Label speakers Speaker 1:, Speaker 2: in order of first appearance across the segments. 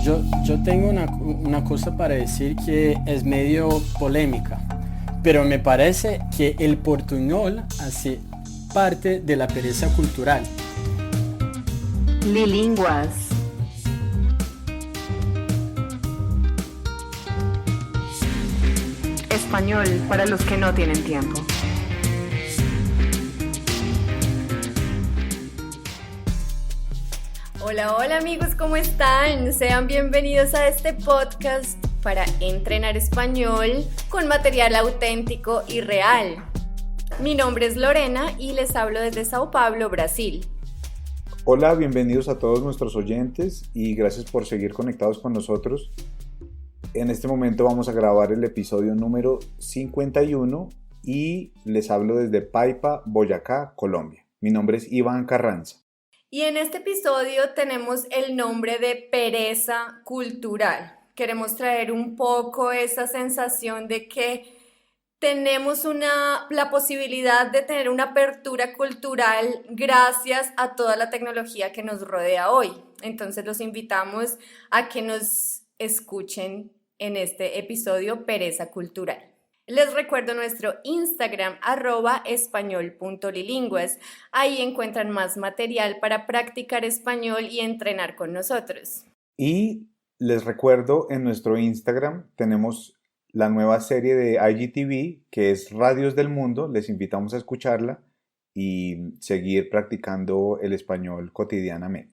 Speaker 1: Yo tengo una cosa para decir que es medio polémica, pero me parece que el portuñol hace parte de la pereza cultural.
Speaker 2: Lilinguas. Español para los que no tienen tiempo.
Speaker 3: Hola, hola amigos, ¿cómo están? Sean bienvenidos a este podcast para entrenar español con material auténtico y real. Mi nombre es Lorena y les hablo desde Sao Paulo, Brasil.
Speaker 4: Hola, bienvenidos a todos nuestros oyentes y gracias por seguir conectados con nosotros. En este momento vamos a grabar el episodio número 51 y les hablo desde Paipa, Boyacá, Colombia. Mi nombre es Iván Carranza.
Speaker 3: Y en este episodio tenemos el nombre de pereza cultural. Queremos traer un poco esa sensación de que tenemos la posibilidad de tener una apertura cultural gracias a toda la tecnología que nos rodea hoy. Entonces los invitamos a que nos escuchen en este episodio Pereza Cultural. Les recuerdo nuestro Instagram @español.lilinguas. Ahí encuentran más material para practicar español y entrenar con nosotros.
Speaker 4: Y les recuerdo, en nuestro Instagram tenemos la nueva serie de IGTV que es Radios del Mundo. Les invitamos a escucharla y seguir practicando el español cotidianamente.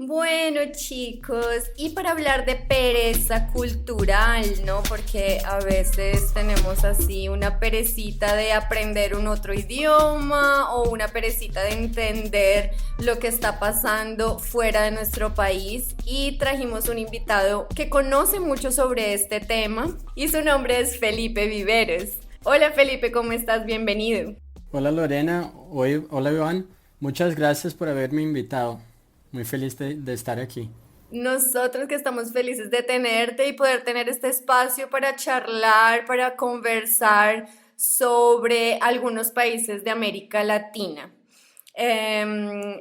Speaker 3: Bueno, chicos, y para hablar de pereza cultural, ¿no? Porque a veces tenemos así una perecita de aprender un otro idioma o una perecita de entender lo que está pasando fuera de nuestro país, y trajimos un invitado que conoce mucho sobre este tema y su nombre es Felipe Viveros. Hola Felipe, ¿cómo estás? Bienvenido.
Speaker 1: Hola Lorena, hola Iván, muchas gracias por haberme invitado. Muy feliz de estar aquí.
Speaker 3: Nosotros que estamos felices de tenerte y poder tener este espacio para charlar, para conversar sobre algunos países de América Latina.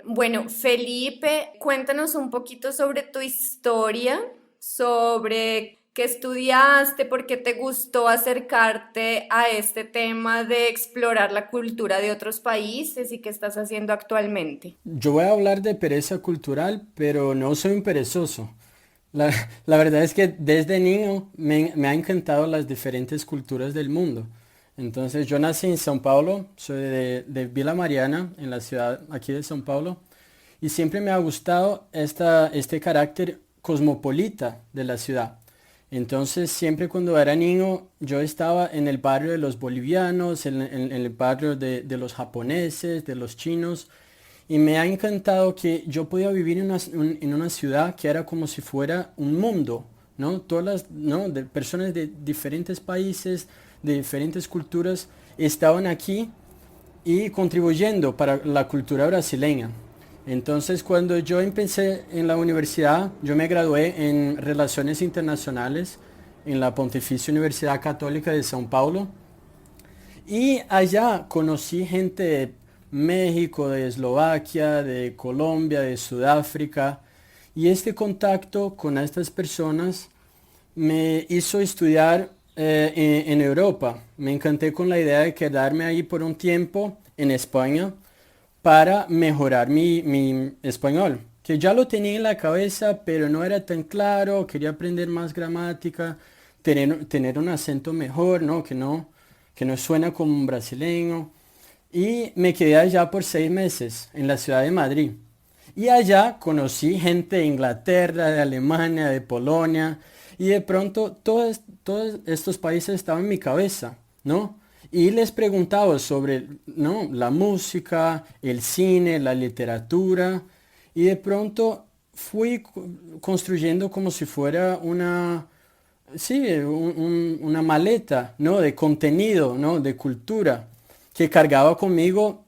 Speaker 3: Bueno, Felipe, cuéntanos un poquito sobre tu historia, sobre qué estudiaste, por qué te gustó acercarte a este tema de explorar la cultura de otros países y qué estás haciendo actualmente.
Speaker 1: Yo voy a hablar de pereza cultural, pero no soy un perezoso. La, la verdad es que desde niño me ha encantado las diferentes culturas del mundo. Entonces yo nací en São Paulo, soy de Vila Mariana, en la ciudad aquí de São Paulo, y siempre me ha gustado este carácter cosmopolita de la ciudad. Entonces siempre cuando era niño yo estaba en el barrio de los bolivianos, en el barrio de los japoneses, de los chinos, y me ha encantado que yo podía vivir en una ciudad que era como si fuera un mundo, ¿no? ¿No? De personas de diferentes países, de diferentes culturas, estaban aquí y contribuyendo para la cultura brasileña. Entonces, cuando yo empecé en la universidad, yo me gradué en Relaciones Internacionales en la Pontificia Universidad Católica de São Paulo. Y allá conocí gente de México, de Eslovaquia, de Colombia, de Sudáfrica. Y este contacto con estas personas me hizo estudiar en Europa. Me encanté con la idea de quedarme ahí por un tiempo en España para mejorar mi español, que ya lo tenía en la cabeza, pero no era tan claro. Quería aprender más gramática, tener un acento mejor, ¿no? Que no suena como un brasileño. Y me quedé allá por 6 meses, en la ciudad de Madrid. Y allá conocí gente de Inglaterra, de Alemania, de Polonia, y de pronto todos estos países estaban en mi cabeza, ¿no? Y les preguntaba sobre, ¿no?, la música, el cine, la literatura, y de pronto fui construyendo como si fuera una maleta, ¿no?, de contenido, ¿no?, de cultura, que cargaba conmigo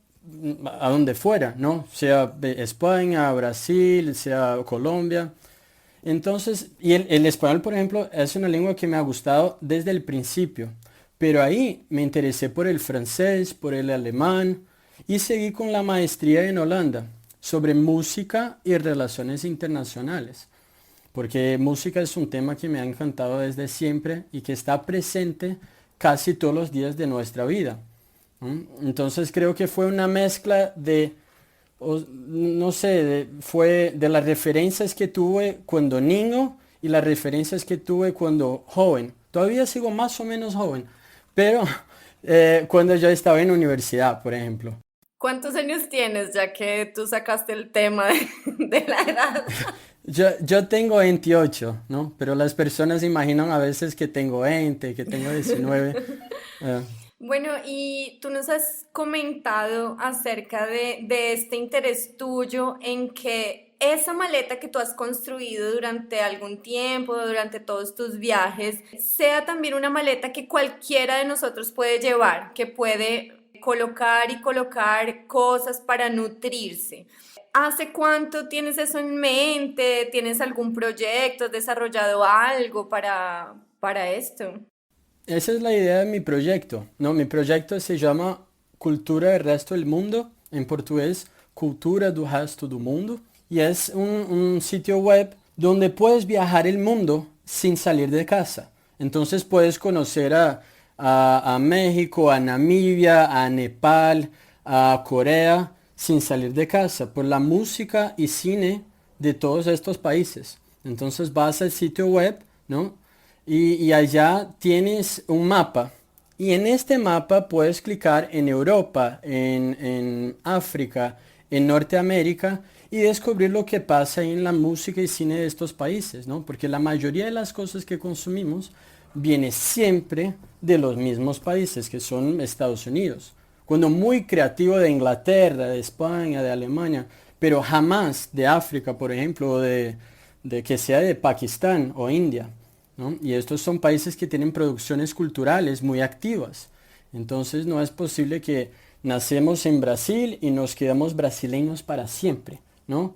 Speaker 1: a donde fuera, ¿no?, sea de España, Brasil, sea Colombia. Entonces, y el español, por ejemplo, es una lengua que me ha gustado desde el principio. Pero ahí me interesé por el francés, por el alemán, y seguí con la maestría en Holanda sobre música y relaciones internacionales. porque música es un tema que me ha encantado desde siempre y que está presente casi todos los días de nuestra vida. Entonces creo que fue una mezcla de, no sé, fue de las referencias que tuve cuando niño y las referencias que tuve cuando joven. Todavía sigo más o menos joven, pero cuando yo estaba en universidad, por ejemplo.
Speaker 3: ¿Cuántos años tienes ya que tú sacaste el tema de la edad?
Speaker 1: Yo tengo 28, ¿no? Pero las personas imaginan a veces que tengo 20, que tengo 19. eh,
Speaker 3: Bueno, y tú nos has comentado acerca de este interés tuyo en que esa maleta que tú has construido durante algún tiempo, durante todos tus viajes, sea también una maleta que cualquiera de nosotros puede llevar, que puede colocar y colocar cosas para nutrirse. ¿Hace cuánto tienes eso en mente? ¿Tienes algún proyecto? ¿Has desarrollado algo para esto?
Speaker 1: Esa es la idea de mi proyecto, ¿no? Mi proyecto se llama Cultura del Resto del Mundo, en portugués, Cultura do Resto do Mundo, y es un sitio web donde puedes viajar el mundo sin salir de casa. Entonces puedes conocer a México, a Namibia, a Nepal, a Corea, sin salir de casa, por la música y cine de todos estos países. Entonces vas al sitio web, ¿no? Y allá tienes un mapa. Y en este mapa puedes clicar en Europa, en África, en Norteamérica y descubrir lo que pasa en la música y cine de estos países, ¿no? Porque la mayoría de las cosas que consumimos viene siempre de los mismos países, que son Estados Unidos. Cuando muy creativo de Inglaterra, de España, de Alemania, pero jamás de África, por ejemplo, o de que sea de Pakistán o India, ¿no? Y estos son países que tienen producciones culturales muy activas. Entonces no es posible que nacemos en Brasil y nos quedamos brasileños para siempre, ¿no?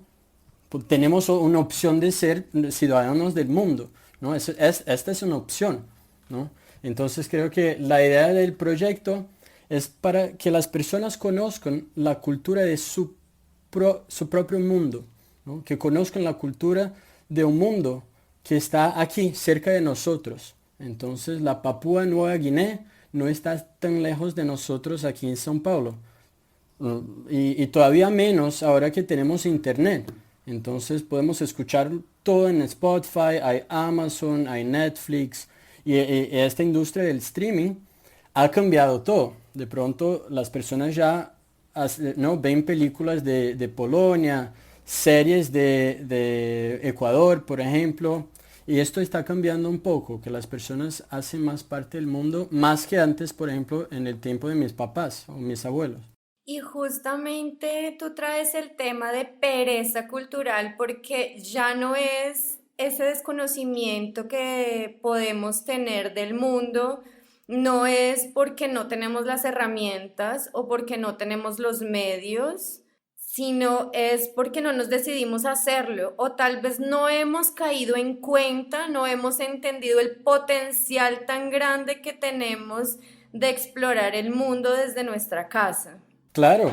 Speaker 1: Tenemos una opción de ser ciudadanos del mundo, ¿no? Esta es una opción, ¿no? Entonces creo que la idea del proyecto es para que las personas conozcan la cultura de su propio mundo, ¿no? Que conozcan la cultura de un mundo que está aquí, cerca de nosotros. Entonces la Papúa Nueva Guinea no está tan lejos de nosotros aquí en São Paulo. Y todavía menos ahora que tenemos internet. Entonces podemos escuchar todo en Spotify, hay Amazon, hay Netflix. Y esta industria del streaming ha cambiado todo. De pronto las personas ya ¿no? ven películas de Polonia, series de Ecuador, por ejemplo. Y esto está cambiando un poco, que las personas hacen más parte del mundo, más que antes, por ejemplo, en el tiempo de mis papás o mis abuelos.
Speaker 3: Y justamente tú traes el tema de pereza cultural porque ya no es ese desconocimiento que podemos tener del mundo, no es porque no tenemos las herramientas o porque no tenemos los medios, sino es porque no nos decidimos a hacerlo o tal vez no hemos caído en cuenta, no hemos entendido el potencial tan grande que tenemos de explorar el mundo desde nuestra casa.
Speaker 1: Claro,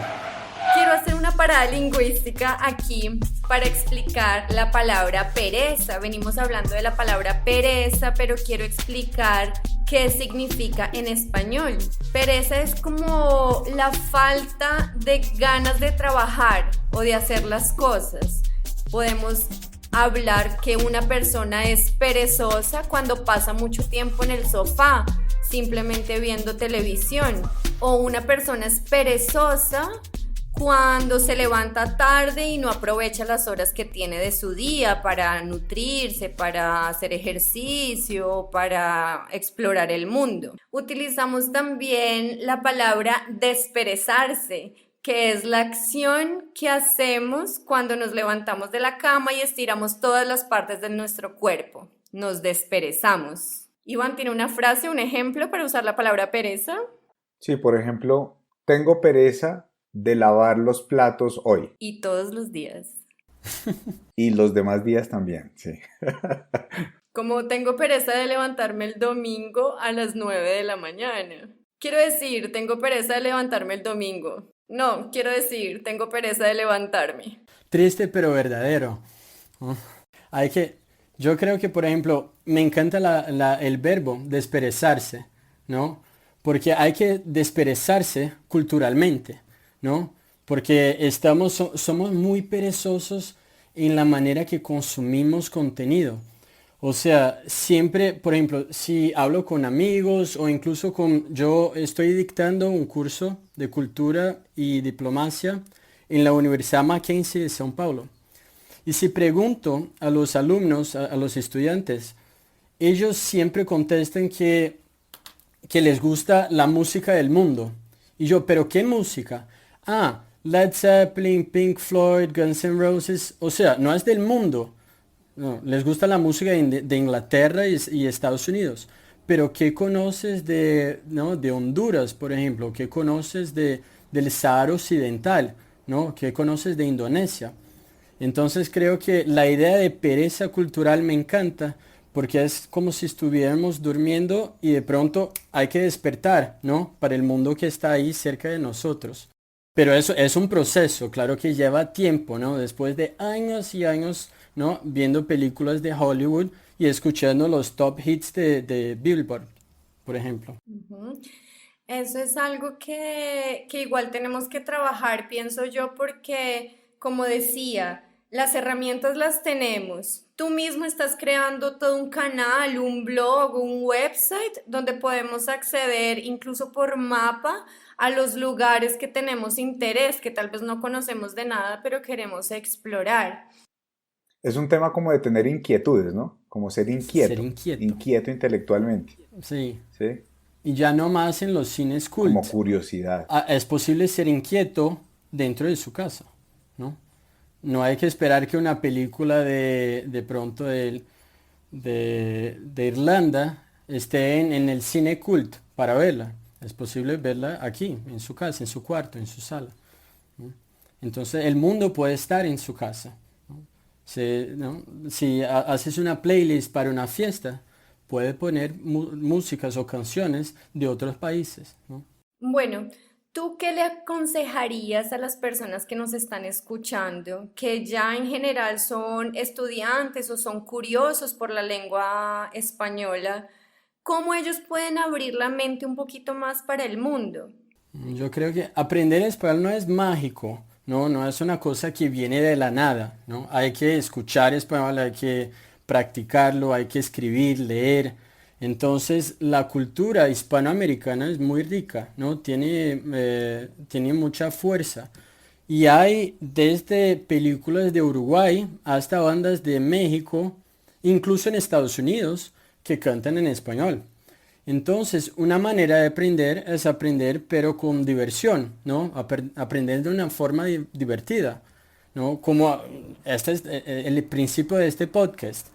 Speaker 3: Quiero hacer una parada lingüística aquí para explicar la palabra pereza. Venimos hablando de la palabra pereza, pero quiero explicar qué significa en español. Pereza es como la falta de ganas de trabajar o de hacer las cosas. Podemos hablar que una persona es perezosa cuando pasa mucho tiempo en el sofá, simplemente viendo televisión. O una persona es perezosa cuando se levanta tarde y no aprovecha las horas que tiene de su día para nutrirse, para hacer ejercicio, para explorar el mundo. Utilizamos también la palabra desperezarse, que es la acción que hacemos cuando nos levantamos de la cama y estiramos todas las partes de nuestro cuerpo. Nos desperezamos. Iván, ¿tiene una frase, un ejemplo para usar la palabra pereza?
Speaker 4: Sí, por ejemplo, tengo pereza de lavar los platos hoy.
Speaker 3: Y todos los días.
Speaker 4: Y los demás días también, sí.
Speaker 3: Como tengo pereza de levantarme el domingo a las 9 de la mañana. Quiero decir, tengo pereza de levantarme el domingo. No, quiero decir, tengo pereza de levantarme.
Speaker 1: triste pero verdadero. ¿No? Hay que, Yo creo que, por ejemplo, me encanta el verbo desperezarse, ¿no? Porque hay que desperezarse culturalmente, ¿no? Porque somos muy perezosos en la manera que consumimos contenido. O sea, siempre, por ejemplo, si hablo con amigos o incluso yo estoy dictando un curso de cultura y diplomacia en la Universidad Mackenzie de São Paulo. Y si pregunto a los alumnos, a los estudiantes, ellos siempre contestan que les gusta la música del mundo. Y yo, ¿pero qué música? Ah, Led Zeppelin, Pink Floyd, Guns N' Roses. O sea, no es del mundo. No, les gusta la música de Inglaterra y Estados Unidos. Pero ¿qué conoces ¿no? de Honduras, por ejemplo? ¿Qué conoces del Sahara Occidental? ¿No? ¿Qué conoces de Indonesia? Entonces creo que la idea de pereza cultural me encanta porque es como si estuviéramos durmiendo y de pronto hay que despertar, ¿no? Para el mundo que está ahí cerca de nosotros. Pero eso es un proceso, claro que lleva tiempo, ¿no? Después de años y años, ¿no? Viendo películas de Hollywood y escuchando los top hits de Billboard, por ejemplo.
Speaker 3: Ujú. Eso es algo que igual tenemos que trabajar, pienso yo, porque, como decía, las herramientas las tenemos. Tú mismo estás creando todo un canal, un blog, un website donde podemos acceder incluso por mapa a los lugares que tenemos interés, que tal vez no conocemos de nada, pero queremos explorar.
Speaker 4: Es un tema como de tener inquietudes, ¿no? Como ser
Speaker 1: Ser
Speaker 4: inquieto,
Speaker 1: inquieto.
Speaker 4: inquieto intelectualmente,
Speaker 1: Sí.
Speaker 4: ¿sí?
Speaker 1: Y ya no más en los cines
Speaker 4: Como
Speaker 1: cult.
Speaker 4: curiosidad.
Speaker 1: Es posible ser inquieto dentro de su casa, ¿no? No hay que esperar que una película de pronto de Irlanda esté en el cine cult para verla. Es posible verla aquí, en su casa, en su cuarto, en su sala, ¿no? Entonces el mundo puede estar en su casa, ¿no? ¿No? Si haces una playlist para una fiesta, puede poner músicas o canciones de otros países, ¿no?
Speaker 3: Bueno, ¿tú qué le aconsejarías a las personas que nos están escuchando, que ya en general son estudiantes o son curiosos por la lengua española? ¿Cómo ellos pueden abrir la mente un poquito más para el mundo?
Speaker 1: Yo creo que aprender español no es mágico, ¿no? No es una cosa que viene de la nada, ¿no? Hay que escuchar español, hay que practicarlo, hay que escribir, leer. Entonces, la cultura hispanoamericana es muy rica, ¿no? Tiene mucha fuerza. Y hay desde películas de Uruguay hasta bandas de México, incluso en Estados Unidos, que cantan en español. Entonces, una manera de aprender es aprender pero con diversión, ¿no? Aprender de una forma divertida, ¿no? Como este es el principio de este podcast,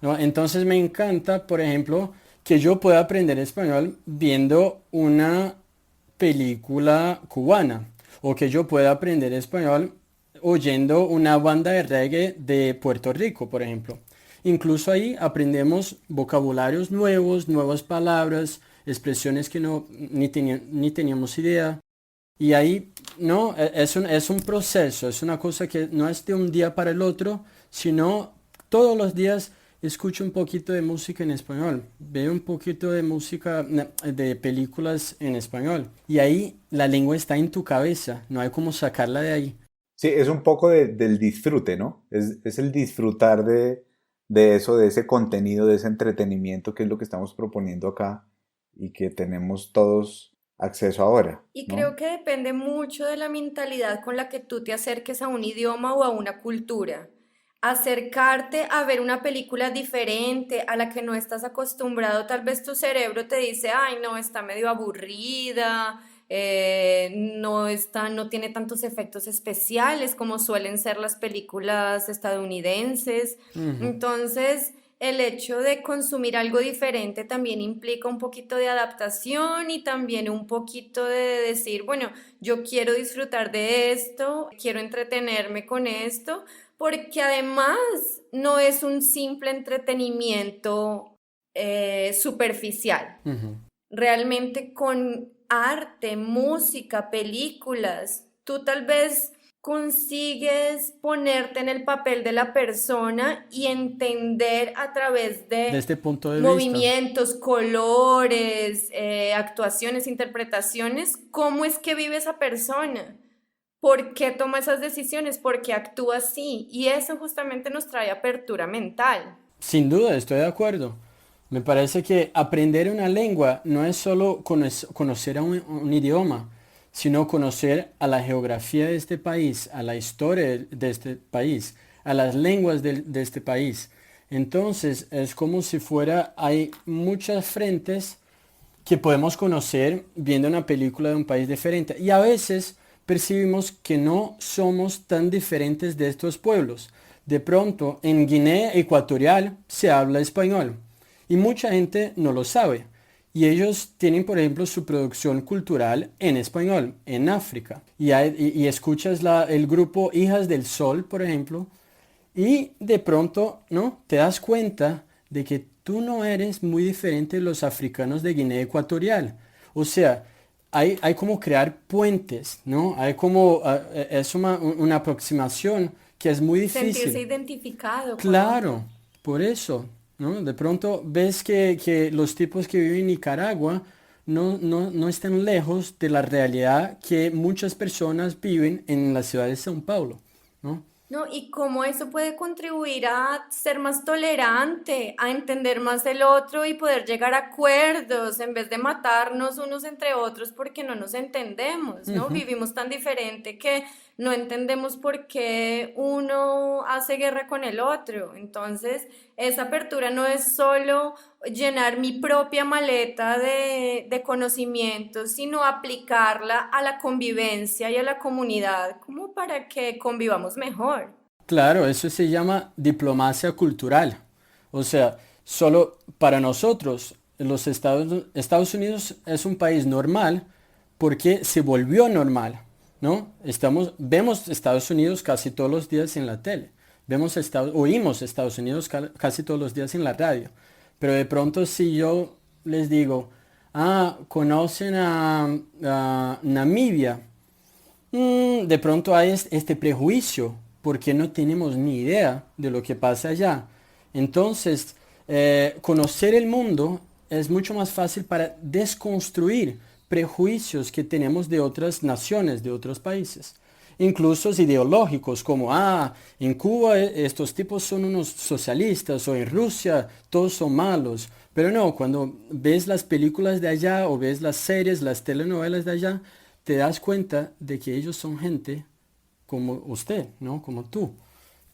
Speaker 1: ¿no? Entonces me encanta, por ejemplo, que yo pueda aprender español viendo una película cubana o que yo pueda aprender español oyendo una banda de reggae de Puerto Rico, por ejemplo. Incluso ahí aprendemos vocabularios nuevos, nuevas palabras, expresiones que ni teníamos idea. Y ahí, no, es un proceso, es una cosa que no es de un día para el otro, sino todos los días escucho un poquito de música en español, veo un poquito de música, de películas en español. Y ahí la lengua está en tu cabeza, no hay como sacarla de ahí.
Speaker 4: Sí, es un poco del disfrute, ¿no? Es el disfrutar de eso, de ese contenido, de ese entretenimiento que es lo que estamos proponiendo acá y que tenemos todos acceso ahora,
Speaker 3: Y
Speaker 4: ¿no?
Speaker 3: creo que depende mucho de la mentalidad con la que tú te acerques a un idioma o a una cultura. Acercarte a ver una película diferente a la que no estás acostumbrado, tal vez tu cerebro te dice, ay, no, está medio aburrida, no está, no tiene tantos efectos especiales como suelen ser las películas estadounidenses.
Speaker 1: Ujú.
Speaker 3: Entonces, el hecho de consumir algo diferente también implica un poquito de adaptación y también un poquito de decir, bueno, yo quiero disfrutar de esto, quiero entretenerme con esto, porque además no es un simple entretenimiento superficial.
Speaker 1: Ujú.
Speaker 3: Realmente con arte, música, películas, tú tal vez consigues ponerte en el papel de la persona y entender a través
Speaker 1: De
Speaker 3: de
Speaker 1: este punto de vista.
Speaker 3: movimientos, colores, actuaciones, interpretaciones, cómo es que vive esa persona, por qué toma esas decisiones, por qué actúa así. Y eso justamente nos trae apertura mental.
Speaker 1: Sin duda, estoy de acuerdo. Me parece que aprender una lengua no es solo conocer a un idioma, sino conocer a la geografía de este país, a la historia de este país, a las lenguas de este país. Entonces, es como si fuera, hay muchas frentes que podemos conocer viendo una película de un país diferente. Y a veces percibimos que no somos tan diferentes de estos pueblos. De pronto, en Guinea Ecuatorial se habla español y mucha gente no lo sabe. Y ellos tienen, por ejemplo, su producción cultural en español, en África. Y escuchas el grupo Hijas del Sol, por ejemplo, y de pronto, ¿no? Te das cuenta de que tú no eres muy diferente de los africanos de Guinea Ecuatorial. O sea, hay como crear puentes, ¿no? Hay como, es una aproximación que es muy
Speaker 3: Sentirse
Speaker 1: difícil.
Speaker 3: identificado con otro.
Speaker 1: Claro, por eso, ¿no? De pronto ves que los tipos que viven en Nicaragua no están lejos de la realidad que muchas personas viven en la ciudad de São Paulo, ¿no?
Speaker 3: No, y cómo eso puede contribuir a ser más tolerante, a entender más el otro y poder llegar a acuerdos en vez de matarnos unos entre otros porque no nos entendemos, ¿no?
Speaker 1: Ujú.
Speaker 3: Vivimos tan diferente que no entendemos por qué uno hace guerra con el otro. Entonces, esa apertura no es solo llenar mi propia maleta de conocimientos, sino aplicarla a la convivencia y a la comunidad, como para que convivamos mejor.
Speaker 1: Claro, eso se llama diplomacia cultural. O sea, solo para nosotros, Estados Unidos es un país normal porque se volvió normal, ¿no? Vemos Estados Unidos casi todos los días en la tele. Oímos Estados Unidos casi todos los días en la radio. Pero de pronto si yo les digo, ¿conocen a Namibia? De pronto hay este prejuicio porque no tenemos ni idea de lo que pasa allá. Entonces, conocer el mundo es mucho más fácil para desconstruir prejuicios que tenemos de otras naciones, de otros países. Incluso ideológicos, como, en Cuba estos tipos son unos socialistas, o en Rusia todos son malos. Pero no, cuando ves las películas de allá o ves las series, las telenovelas de allá, te das cuenta de que ellos son gente como usted, ¿no? Como tú.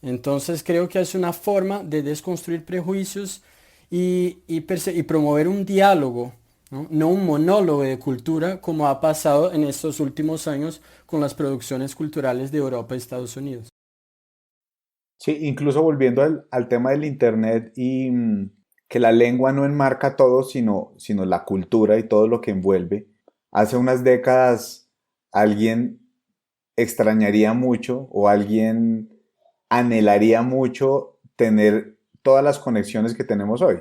Speaker 1: Entonces creo que es una forma de desconstruir prejuicios y promover un diálogo, ¿no? No un monólogo de cultura como ha pasado en estos últimos años con las producciones culturales de Europa y Estados Unidos.
Speaker 4: Sí, incluso volviendo al tema del Internet y que la lengua no enmarca todo, sino la cultura y todo lo que envuelve. Hace unas décadas alguien extrañaría mucho o alguien anhelaría mucho tener todas las conexiones que tenemos hoy.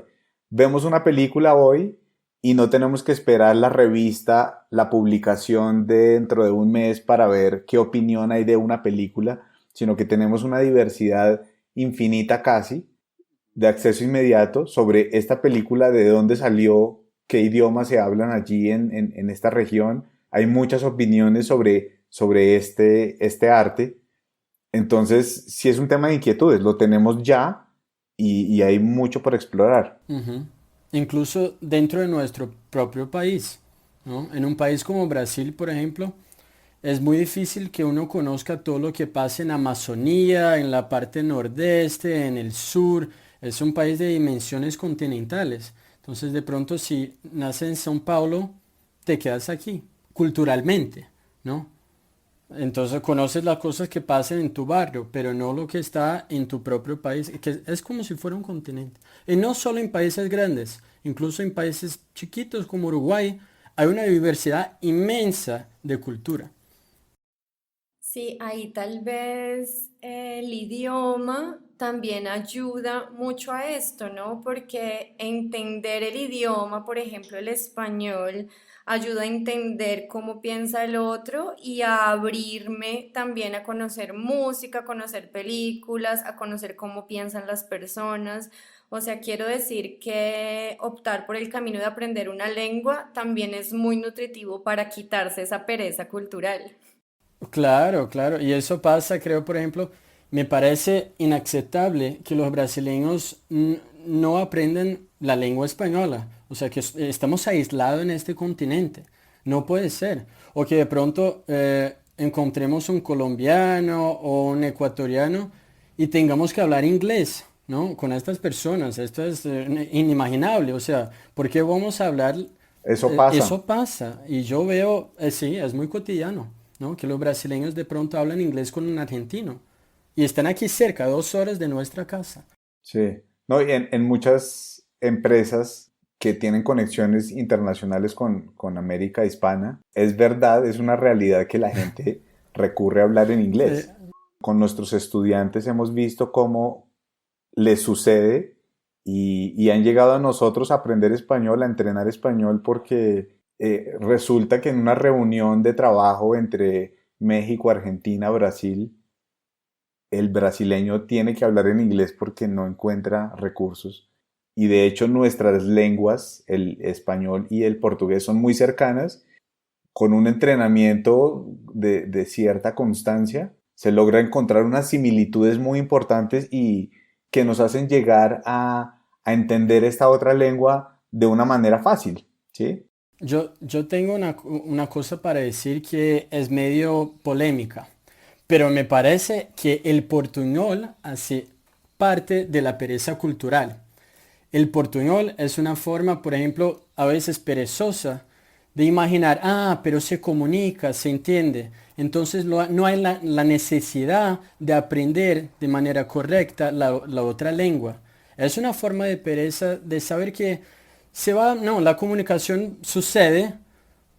Speaker 4: Vemos una película hoy y no tenemos que esperar la revista, la publicación de dentro de un mes para ver qué opinión hay de una película, sino que tenemos una diversidad infinita casi de acceso inmediato sobre esta película, de dónde salió, qué idiomas se hablan allí en esta región. Hay muchas opiniones sobre este arte. Entonces, sí es un tema de inquietudes, lo tenemos ya y hay mucho por explorar.
Speaker 1: Ujú. Incluso dentro de nuestro propio país, ¿no? En un país como Brasil, por ejemplo, es muy difícil que uno conozca todo lo que pasa en Amazonía, en la parte nordeste, en el sur. Es un país de dimensiones continentales. Entonces, de pronto, si naces en São Paulo, te quedas aquí, culturalmente, ¿no? Entonces conoces las cosas que pasan en tu barrio, pero no lo que está en tu propio país, que es como si fuera un continente. Y no solo en países grandes, incluso en países chiquitos como Uruguay, hay una diversidad inmensa de cultura.
Speaker 3: Sí, ahí tal vez el idioma también ayuda mucho a esto, ¿no? Porque entender el idioma, por ejemplo, el español, ayuda a entender cómo piensa el otro y a abrirme también a conocer música, a conocer películas, a conocer cómo piensan las personas. O sea, quiero decir que optar por el camino de aprender una lengua también es muy nutritivo para quitarse esa pereza cultural.
Speaker 1: Claro, claro. Y eso pasa, creo, por ejemplo, me parece inaceptable que los brasileños no aprendan la lengua española. O sea, que estamos aislados en este continente. No puede ser. O que de pronto encontremos un colombiano o un ecuatoriano y tengamos que hablar inglés, ¿no? Con estas personas. Esto es inimaginable. O sea, ¿por qué vamos a hablar?
Speaker 4: Eso pasa.
Speaker 1: Eso pasa. Y yo veo, sí, es muy cotidiano, ¿no? Que los brasileños de pronto hablan inglés con un argentino. Y están aquí cerca, 2 horas de nuestra casa.
Speaker 4: Sí. No, y en muchas empresas que tienen conexiones internacionales con América Hispana, es verdad, es una realidad que la gente recurre a hablar en
Speaker 1: Sí,
Speaker 4: inglés. Con nuestros estudiantes hemos visto cómo les sucede y han llegado a nosotros a aprender español, a entrenar español, porque resulta que en una reunión de trabajo entre México, Argentina, Brasil, el brasileño tiene que hablar en inglés porque no encuentra recursos. Y de hecho nuestras lenguas, el español y el portugués, son muy cercanas. Con un entrenamiento de cierta constancia, se logra encontrar unas similitudes muy importantes y que nos hacen llegar a entender esta otra lengua de una manera fácil, ¿sí?
Speaker 1: yo tengo una cosa para decir que es medio polémica, pero me parece que el portuñol hace parte de la pereza cultural. El portuñol es una forma, por ejemplo, a veces perezosa de imaginar, pero se comunica, se entiende. Entonces no hay la necesidad de aprender de manera correcta la otra lengua. Es una forma de pereza de saber que no, la comunicación sucede,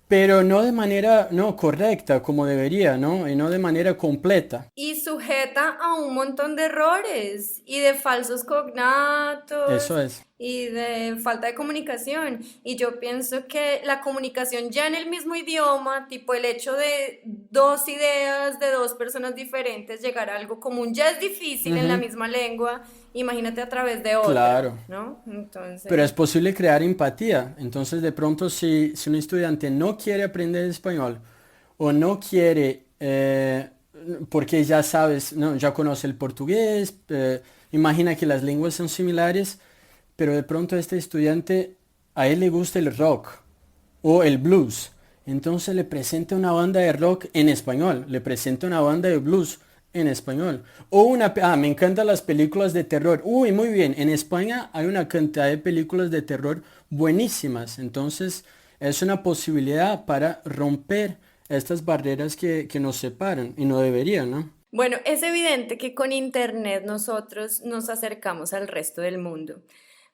Speaker 1: pero no de manera, no, correcta como debería, ¿no? Y no de manera completa.
Speaker 3: Y sujeta a un montón de errores y de falsos cognatos
Speaker 1: Eso es.
Speaker 3: y de falta de comunicación. Y yo pienso que la comunicación ya en el mismo idioma, tipo el hecho de dos ideas de dos personas diferentes llegar a algo común, ya es difícil en la
Speaker 1: Ujú,
Speaker 3: misma lengua, imagínate a través de otra,
Speaker 1: claro.
Speaker 3: ¿no?
Speaker 1: Pero
Speaker 3: Entonces,
Speaker 1: es posible crear empatía. Entonces, de pronto, si un estudiante no quiere aprender español o no quiere, porque ya sabes, no, ya conoce el portugués, imagina que las lenguas son similares, pero de pronto este estudiante, a él le gusta el rock o el blues. Entonces le presenta una banda de rock en español, le presenta una banda de blues en español. Me encantan las películas de terror. Uy, muy bien, en España hay una cantidad de películas de terror buenísimas. Entonces es una posibilidad para romper estas barreras que nos separan y no deberían, ¿no?
Speaker 3: bueno, es evidente que con Internet nosotros nos acercamos al resto del mundo.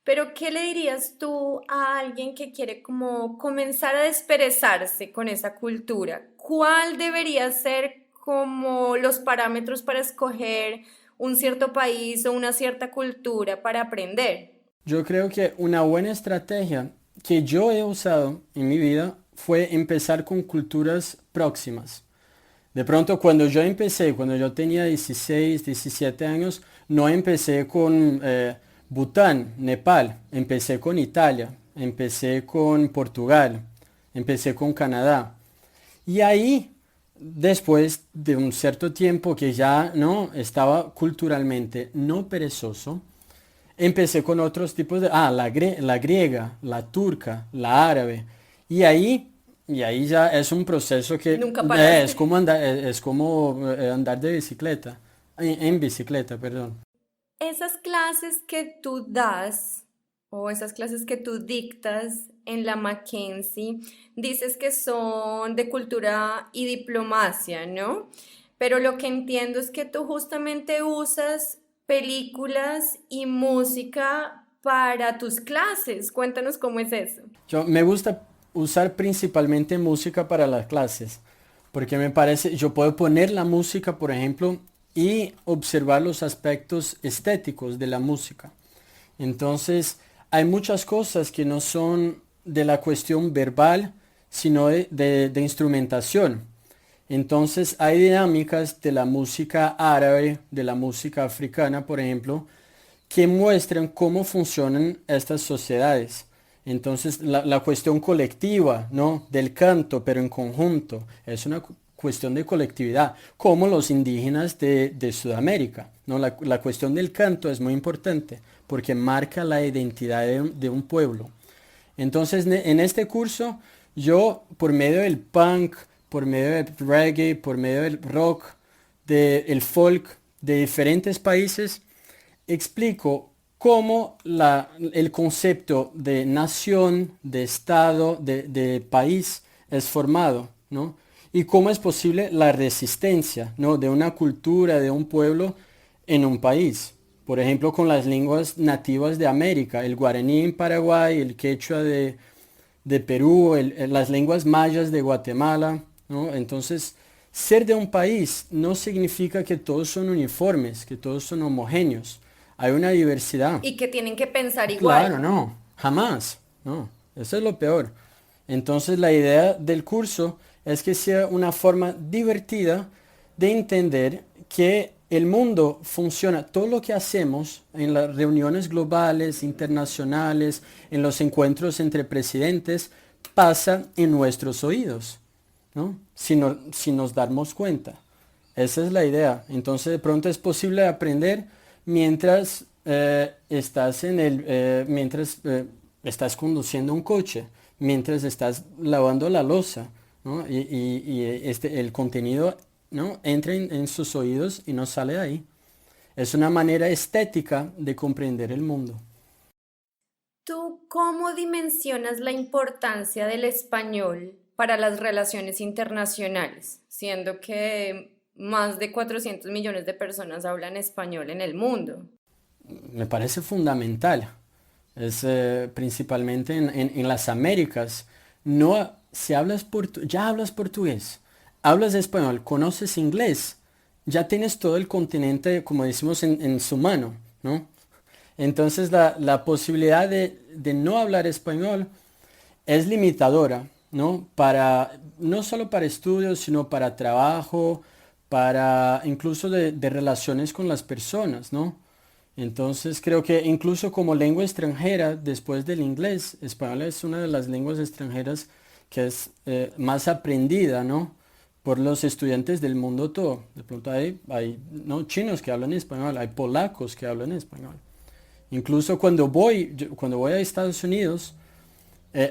Speaker 3: Pero, ¿qué le dirías tú a alguien que quiere como comenzar a desperezarse con esa cultura? ¿Cuál debería ser como los parámetros para escoger un cierto país o una cierta cultura para aprender?
Speaker 1: Yo creo que una buena estrategia que yo he usado en mi vida fue empezar con culturas próximas. De pronto cuando yo tenía 16, 17 años, no empecé con Bután, Nepal, empecé con Italia, empecé con Portugal, empecé con Canadá. Y ahí, después de un cierto tiempo que ya no estaba culturalmente no perezoso, empecé con otros tipos la griega, la turca, la árabe. Y ahí, y ahí ya es un proceso que
Speaker 3: Nunca paraste.
Speaker 1: es como andar de bicicleta, en bicicleta, perdón.
Speaker 3: Esas clases que tú das o esas clases que tú dictas en la Mackenzie, dices que son de cultura y diplomacia, ¿no? Pero lo que entiendo es que tú justamente usas películas y música para tus clases. Cuéntanos cómo es eso.
Speaker 1: Me gusta usar principalmente música para las clases, porque me parece, yo puedo poner la música, por ejemplo, y observar los aspectos estéticos de la música. Entonces, hay muchas cosas que no son de la cuestión verbal, sino de instrumentación. Entonces, hay dinámicas de la música árabe, de la música africana, por ejemplo, que muestran cómo funcionan estas sociedades. Entonces, la cuestión colectiva, ¿no? Del canto, pero en conjunto, es una cuestión de colectividad, como los indígenas de Sudamérica, ¿no? La cuestión del canto es muy importante porque marca la identidad de un pueblo. Entonces, en este curso, yo, por medio del punk, por medio del reggae, por medio del rock, del folk de diferentes países, explico cómo el concepto de nación, de estado, de país es formado, ¿no? Y cómo es posible la resistencia, ¿no? De una cultura, de un pueblo en un país. Por ejemplo, con las lenguas nativas de América, el guaraní en Paraguay, el quechua de Perú, las lenguas mayas de Guatemala, ¿no? Entonces, ser de un país no significa que todos son uniformes, que todos son homogéneos. Hay una diversidad.
Speaker 3: Y que tienen que pensar
Speaker 1: Claro,
Speaker 3: igual.
Speaker 1: no, jamás, no, eso es lo peor. Entonces la idea del curso es que sea una forma divertida de entender que el mundo funciona, todo lo que hacemos en las reuniones globales, internacionales, en los encuentros entre presidentes, pasa en nuestros oídos, ¿no? Si nos damos cuenta. Esa es la idea. Entonces de pronto es posible aprender mientras estás conduciendo un coche, mientras estás lavando la loza, ¿no? El contenido, ¿no? Entra en sus oídos y no sale de ahí. Es una manera estética de comprender el mundo.
Speaker 3: ¿Tú cómo dimensionas la importancia del español para las relaciones internacionales, siendo que más de 400 millones de personas hablan español en el mundo?
Speaker 1: Me parece fundamental. Es principalmente en las Américas. No, si hablas ya hablas portugués, hablas español, conoces inglés, ya tienes todo el continente, como decimos, en su mano, ¿no? Entonces la posibilidad de no hablar español es limitadora, ¿no? No solo para estudios, sino para trabajo, para incluso de relaciones con las personas, ¿no? Entonces creo que incluso como lengua extranjera, después del inglés, español es una de las lenguas extranjeras que es más aprendida, ¿no? Por los estudiantes del mundo todo. De pronto hay ¿no? chinos que hablan español, hay polacos que hablan español. Incluso cuando voy a Estados Unidos,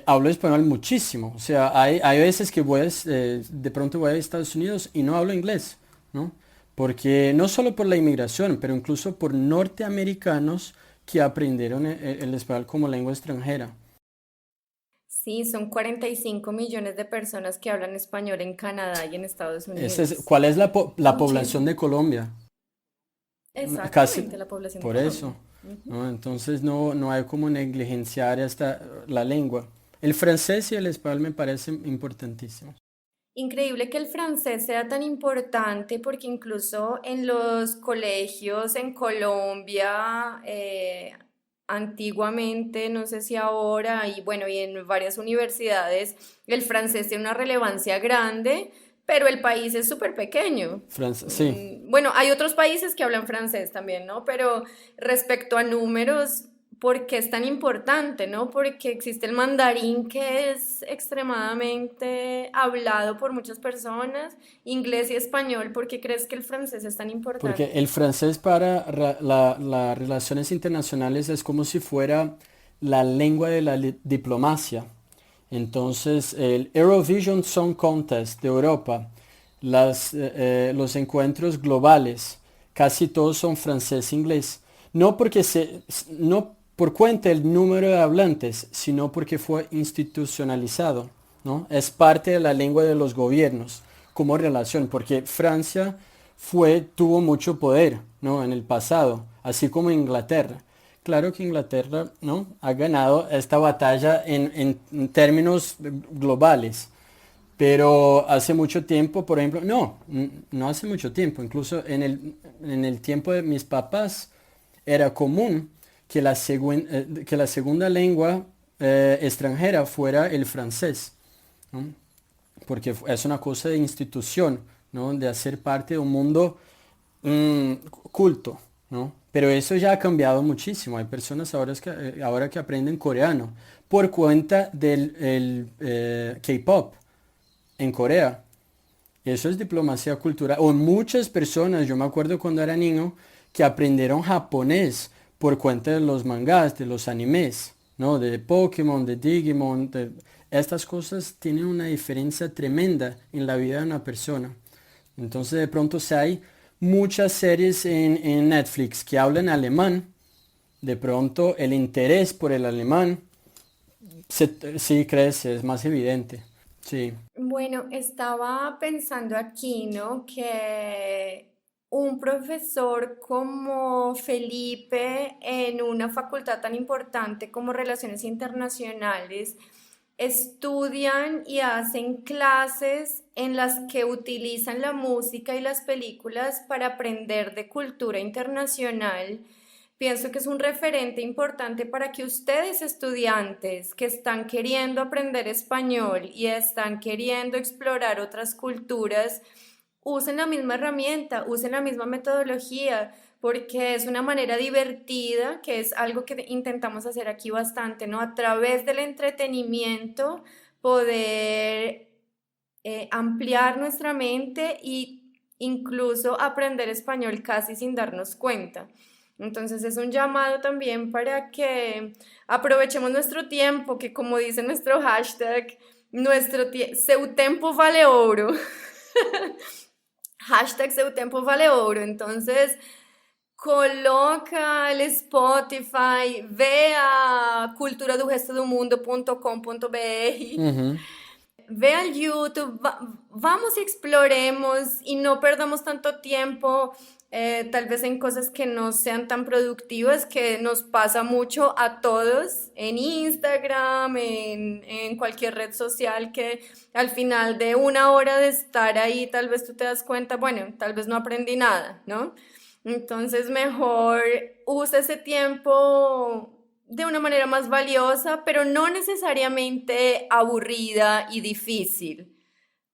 Speaker 1: hablo español muchísimo. O sea, hay veces que de pronto voy a Estados Unidos y no hablo inglés, ¿no? Porque no solo por la inmigración, pero incluso por norteamericanos que aprendieron el español como lengua extranjera.
Speaker 3: Sí, son 45 millones de personas que hablan español en Canadá y en Estados Unidos.
Speaker 1: ¿Cuál es la población
Speaker 3: Muchísimo.
Speaker 1: de Colombia? Casi
Speaker 3: Exactamente, la población de
Speaker 1: por
Speaker 3: Colombia.
Speaker 1: eso, ¿no? Entonces no hay como negligenciar la lengua. El francés y el español me parecen importantísimos.
Speaker 3: Increíble que el francés sea tan importante porque incluso en los colegios en Colombia, antiguamente, no sé si ahora, y bueno, y en varias universidades, el francés tiene una relevancia grande, pero el país es súper pequeño.
Speaker 1: Sí.
Speaker 3: Bueno, hay otros países que hablan francés también, ¿no? Pero respecto a números, ¿por qué es tan importante, no? Porque existe el mandarín que es extremadamente hablado por muchas personas, inglés y español. ¿Por qué crees que el francés es tan
Speaker 1: Porque
Speaker 3: importante?
Speaker 1: el francés para las relaciones internacionales es como si fuera la lengua de la diplomacia. Entonces, el Eurovision Song Contest de Europa, los encuentros globales, casi todos son francés-inglés. No porque no por cuenta del número de hablantes, sino porque fue institucionalizado, ¿no? Es parte de la lengua de los gobiernos como relación, porque Francia tuvo mucho poder, ¿no? En el pasado, así como Inglaterra. Claro que Inglaterra, ¿no? Ha ganado esta batalla en términos globales, Pero hace mucho tiempo, por ejemplo, no hace mucho tiempo, incluso en el tiempo de mis papás era común que que la segunda lengua extranjera fuera el francés, ¿no? Porque es una cosa de institución, ¿no? De hacer parte de un mundo mm, culto, ¿no? Pero eso ya ha cambiado muchísimo. Hay personas ahora que aprenden coreano por cuenta del K-pop en Corea. Eso es diplomacia cultural. O muchas personas, yo me acuerdo cuando era niño, que aprendieron japonés por cuenta de los mangas, de los animes, ¿no? De Pokémon, de Digimon. Estas cosas tienen una diferencia tremenda en la vida de una persona. Entonces de pronto si hay muchas series en Netflix que hablan alemán, de pronto el interés por el alemán sí crece, es más evidente. Sí.
Speaker 3: Bueno, estaba pensando aquí, ¿no? Que un profesor como Felipe en una facultad tan importante como Relaciones Internacionales estudian y hacen clases en las que utilizan la música y las películas para aprender de cultura internacional. Pienso que es un referente importante para que ustedes, estudiantes que están queriendo aprender español y están queriendo explorar otras culturas, usen la misma herramienta, usen la misma metodología, porque es una manera divertida, que es algo que intentamos hacer aquí bastante, ¿no? A través del entretenimiento, poder ampliar nuestra mente e incluso aprender español casi sin darnos cuenta. Entonces es un llamado también para que aprovechemos nuestro tiempo, que como dice nuestro hashtag, seu tempo vale ouro. Hashtag seu tempo vale ouro. Entonces, coloca el Spotify, ve a culturadorestodomundo.com.br,
Speaker 1: Ujú.
Speaker 3: ve al YouTube, vamos y exploremos y no perdamos tanto tiempo tal vez en cosas que no sean tan productivas, que nos pasa mucho a todos en Instagram, en cualquier red social, que al final de una hora de estar ahí tal vez tú te das cuenta, bueno, tal vez no aprendí nada, ¿no? Entonces mejor usa ese tiempo de una manera más valiosa, pero no necesariamente aburrida y difícil.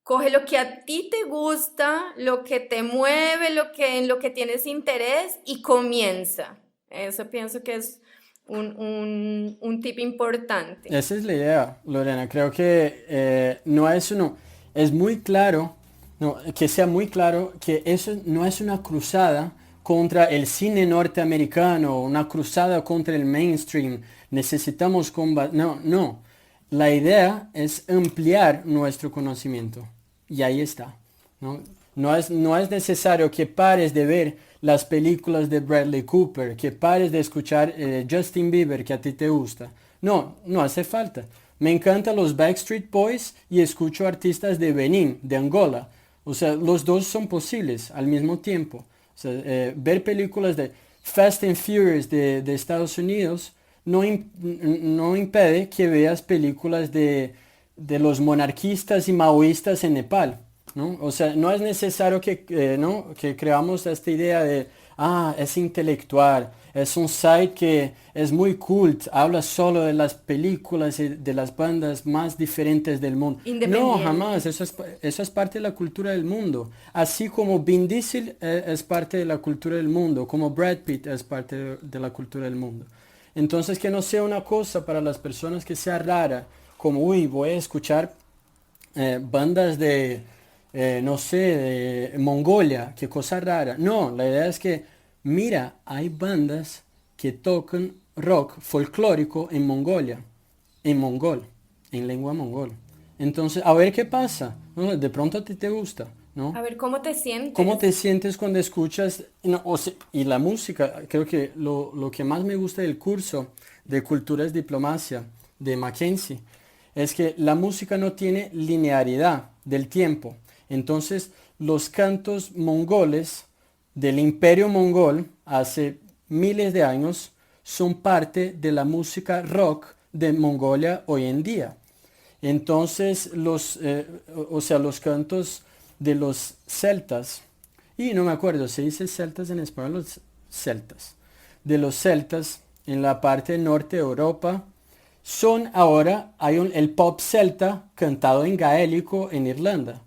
Speaker 3: Coge lo que a ti te gusta, lo que te mueve, en lo que tienes interés y comienza. Eso pienso que es un tip importante.
Speaker 1: Esa es la idea, Lorena. Creo que no es uno, es muy claro, no, que sea muy claro que eso no es una cruzada contra el cine norteamericano, una cruzada contra el mainstream. Necesitamos combatir. No, no. La idea es ampliar nuestro conocimiento. Y ahí está, ¿no? No es necesario que pares de ver las películas de Bradley Cooper, que pares de escuchar Justin Bieber, que a ti te gusta. No, no hace falta. Me encantan los Backstreet Boys y escucho artistas de Benín, de Angola. O sea, los dos son posibles al mismo tiempo. O sea, ver películas de Fast and Furious de Estados Unidos no impide que veas películas de los monarquistas y maoístas en Nepal, ¿no? O sea, no es necesario ¿no? que creamos esta idea de, es intelectual, es un site que es muy cult, habla solo de las películas y de las bandas más diferentes del mundo. No, jamás, eso es parte de la cultura del mundo. Así como Vin Diesel es parte de la cultura del mundo, como Brad Pitt es parte de la cultura del mundo. Entonces que no sea una cosa para las personas que sea rara, como, voy a escuchar bandas no sé, de Mongolia, qué cosa rara. No, la idea es que, mira, hay bandas que tocan rock folclórico en Mongolia, en mongol, en lengua mongol. Entonces, a ver qué pasa, ¿no? De pronto a ti te gusta, ¿no?
Speaker 3: A ver, ¿cómo te sientes?
Speaker 1: ¿Cómo te sientes cuando escuchas? No, y la música, creo que lo que más me gusta del curso de Cultura es Diplomacia de Mackenzie es que la música no tiene linearidad del tiempo. Entonces, los cantos mongoles del Imperio Mongol hace miles de años son parte de la música rock de Mongolia hoy en día. Entonces o sea, los cantos de los celtas, y no me acuerdo, se dice celtas en español, los celtas, de los celtas en la parte norte de Europa, son ahora, el pop celta cantado en gaélico en Irlanda.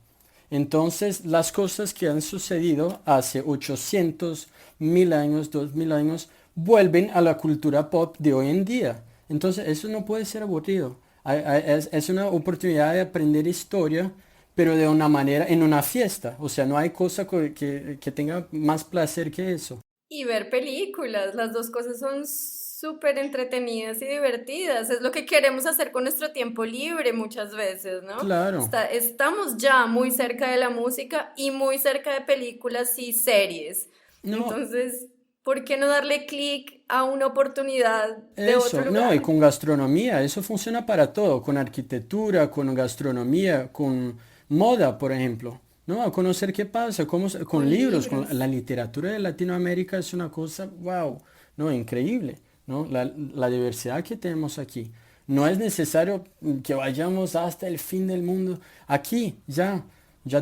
Speaker 1: Entonces, las cosas que han sucedido hace 800, 1000 años, 2000 años, vuelven a la cultura pop de hoy en día. Entonces, eso no puede ser aburrido. Es una oportunidad de aprender historia, pero de una manera, en una fiesta. O sea, no hay cosa que tenga más placer que eso.
Speaker 3: Y ver películas, las dos cosas son súper entretenidas y divertidas. Es lo que queremos hacer con nuestro tiempo libre muchas veces, ¿no?
Speaker 1: Claro.
Speaker 3: Estamos ya muy cerca de la música y muy cerca de películas y series.
Speaker 1: No,
Speaker 3: Entonces, ¿por qué no darle clic a una oportunidad de otro
Speaker 1: eso, no, y
Speaker 3: lugar?
Speaker 1: con gastronomía, eso funciona para todo, con arquitectura, con gastronomía, con moda, por ejemplo, ¿no? A conocer qué pasa, con
Speaker 3: Con
Speaker 1: libros, con
Speaker 3: libros.
Speaker 1: la literatura de Latinoamérica es una cosa, wow, no, increíble, ¿no? La diversidad que tenemos aquí. No es necesario que vayamos hasta el fin del mundo. Aquí ya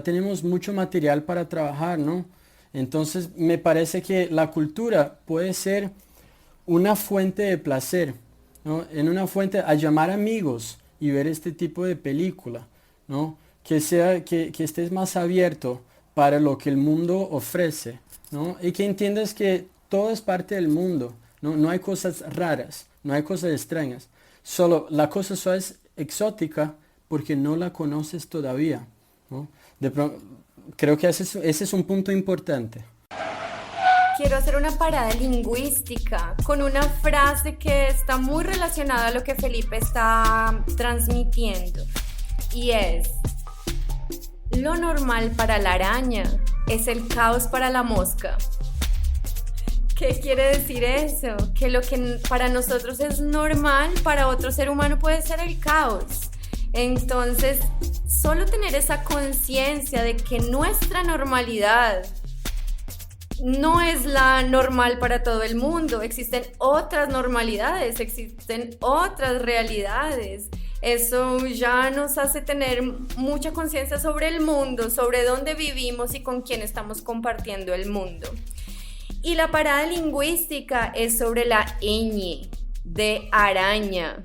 Speaker 1: tenemos mucho material para trabajar, ¿no? Entonces me parece que la cultura puede ser una fuente de placer, ¿no? En una fuente a llamar amigos y ver este tipo de película, ¿no? Que estés más abierto para lo que el mundo ofrece, ¿no? Y que entiendas que todo es parte del mundo, ¿no? No hay cosas raras, no hay cosas extrañas. Solo la cosa solo es exótica porque no la conoces todavía, ¿no? Creo que ese es un punto importante.
Speaker 3: Quiero hacer una parada lingüística con una frase que está muy relacionada a lo que Felipe está transmitiendo. Y es, lo normal para la araña es el caos para la mosca. ¿Qué quiere decir eso? Que lo que para nosotros es normal, para otro ser humano puede ser el caos. Entonces, solo tener esa conciencia de que nuestra normalidad no es la normal para todo el mundo. Existen otras normalidades, existen otras realidades. Eso ya nos hace tener mucha conciencia sobre el mundo, sobre dónde vivimos y con quién estamos compartiendo el mundo. Y la parada lingüística es sobre la ñ de araña.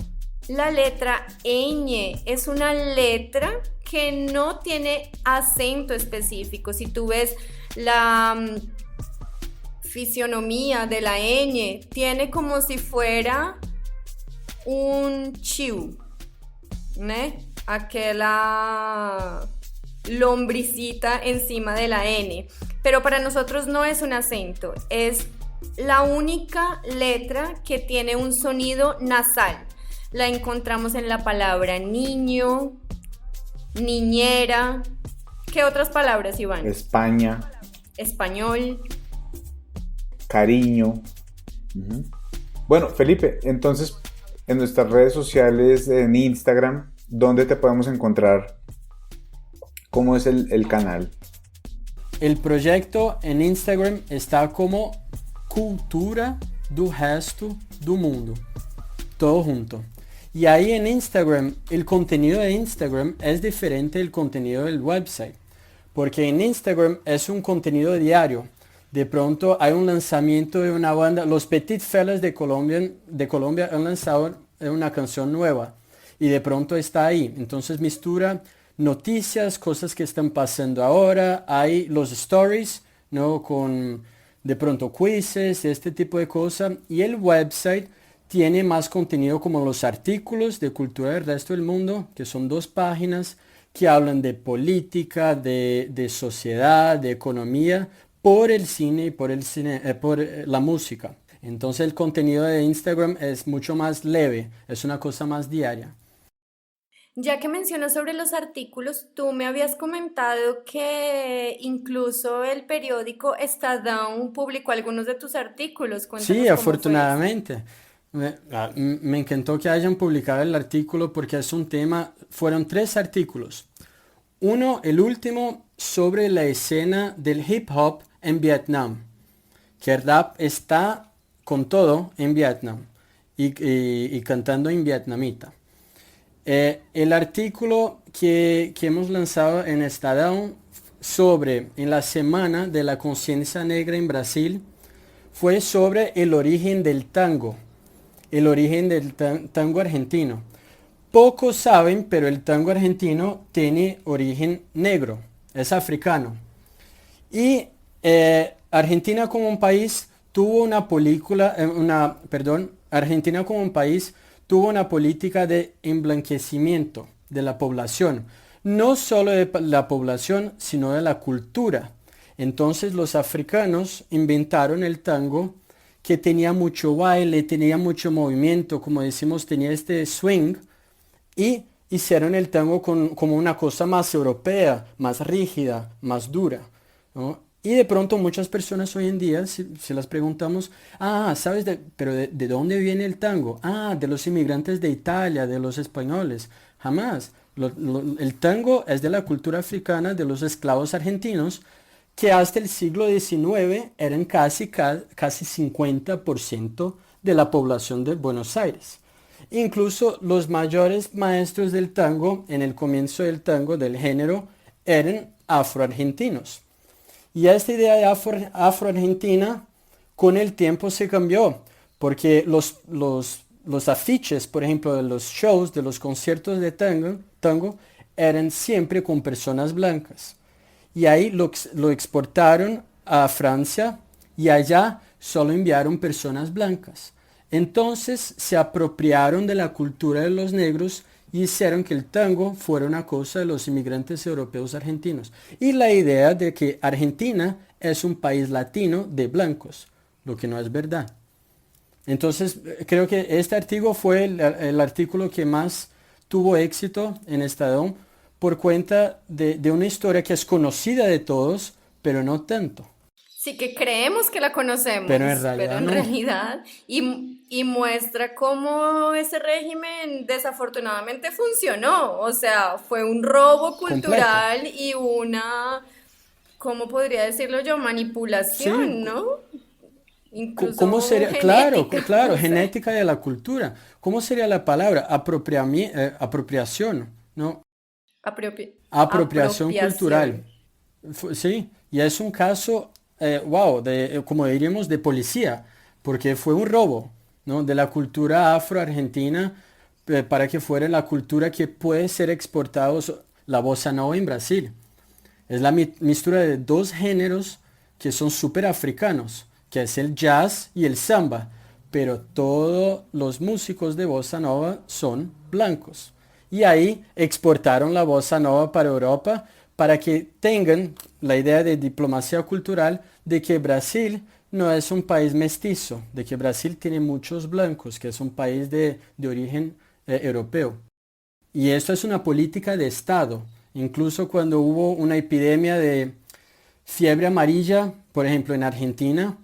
Speaker 3: La letra ñ es una letra que no tiene acento específico. Si tú ves la fisionomía de la ñ, tiene como si fuera un chiu, ¿no? Aquella lombricita encima de la n. Pero para nosotros no es un acento, es la única letra que tiene un sonido nasal. La encontramos en la palabra niño, niñera. ¿Qué otras palabras, Iván?
Speaker 4: España,
Speaker 3: Español.
Speaker 4: cariño. Ujú. Bueno, Felipe, entonces en nuestras redes sociales, en Instagram, ¿dónde te podemos encontrar? ¿Cómo es el canal?
Speaker 1: El proyecto en Instagram está como Cultura do Resto do Mundo. Todo junto. Y ahí en Instagram, el contenido de Instagram es diferente del contenido del website. Porque en Instagram es un contenido diario. De pronto hay un lanzamiento de una banda. Los Petit Fellas de Colombia han lanzado una canción nueva. Y de pronto está ahí. Entonces mistura noticias, cosas que están pasando ahora. Hay los stories, ¿no? Con de pronto quizzes, este tipo de cosas. Y el website tiene más contenido como los artículos de cultura del resto del mundo, que son 2 páginas que hablan de política, de sociedad, de economía, por el cine y por la música. Entonces el contenido de Instagram es mucho más leve, es una cosa más diaria.
Speaker 3: Ya que mencionas sobre los artículos, tú me habías comentado que incluso el periódico Estadão publicó algunos de tus artículos.
Speaker 1: Sí,
Speaker 3: Cuéntanos cómo fue eso.
Speaker 1: afortunadamente. Me encantó que hayan publicado el artículo porque es un tema, fueron 3 artículos. Uno, el último, sobre la escena del hip hop en Vietnam, que el rap está con todo en Vietnam y cantando en vietnamita. El artículo que hemos lanzado en Estadão sobre en la Semana de la Conciencia Negra en Brasil fue sobre el origen del tango, el origen del tango argentino. Pocos saben, pero el tango argentino tiene origen negro, es africano. Y Argentina como un país tuvo Argentina como un país tuvo una política de emblanquecimiento de la población, no solo de la población, sino de la cultura. Entonces los africanos inventaron el tango que tenía mucho baile, tenía mucho movimiento, como decimos, tenía este swing, y hicieron el tango como una cosa más europea, más rígida, más dura, ¿no? Y de pronto muchas personas hoy en día, si las preguntamos, ¿sabes pero de dónde viene el tango? De los inmigrantes de Italia, de los españoles. Jamás. El tango es de la cultura africana, de los esclavos argentinos, que hasta el siglo XIX eran casi 50% de la población de Buenos Aires. Incluso los mayores maestros del tango, en el comienzo del tango, del género, eran afroargentinos. Y esta idea de afroargentina con el tiempo se cambió, porque los afiches, por ejemplo, de los shows, de los conciertos de tango eran siempre con personas blancas. Y ahí lo exportaron a Francia y allá solo enviaron personas blancas. Entonces se apropiaron de la cultura de los negros y hicieron que el tango fuera una cosa de los inmigrantes europeos argentinos. Y la idea de que Argentina es un país latino de blancos, lo que no es verdad. Entonces creo que este artículo fue el artículo que más tuvo éxito en Estadão por cuenta de una historia que es conocida de todos, pero no tanto.
Speaker 3: Sí que creemos que la conocemos,
Speaker 1: Pero en realidad no.
Speaker 3: realidad y muestra cómo ese régimen desafortunadamente funcionó. O sea, fue un robo cultural y una, ¿cómo podría decirlo yo? Manipulación,
Speaker 1: Sí,
Speaker 3: ¿no? Incluso
Speaker 1: ¿cómo sería?
Speaker 3: genética,
Speaker 1: Claro,
Speaker 3: no sé.
Speaker 1: genética de la cultura. ¿Cómo sería la palabra? Apropiación, ¿no? Apropiación cultural.
Speaker 3: Apropiación.
Speaker 1: Sí, y es un caso, como diríamos, de policía, porque fue un robo, ¿no? De la cultura afro-argentina para que fuera la cultura que puede ser exportada, la bossa nova en Brasil. Es la mixtura de dos géneros que son súper africanos, que es el jazz y el samba, pero todos los músicos de bossa nova son blancos. Y ahí exportaron la bossa nova para Europa para que tengan la idea de diplomacia cultural de que Brasil no es un país mestizo, de que Brasil tiene muchos blancos, que es un país de origen europeo. Y esto es una política de Estado. Incluso cuando hubo una epidemia de fiebre amarilla, por ejemplo, en Argentina,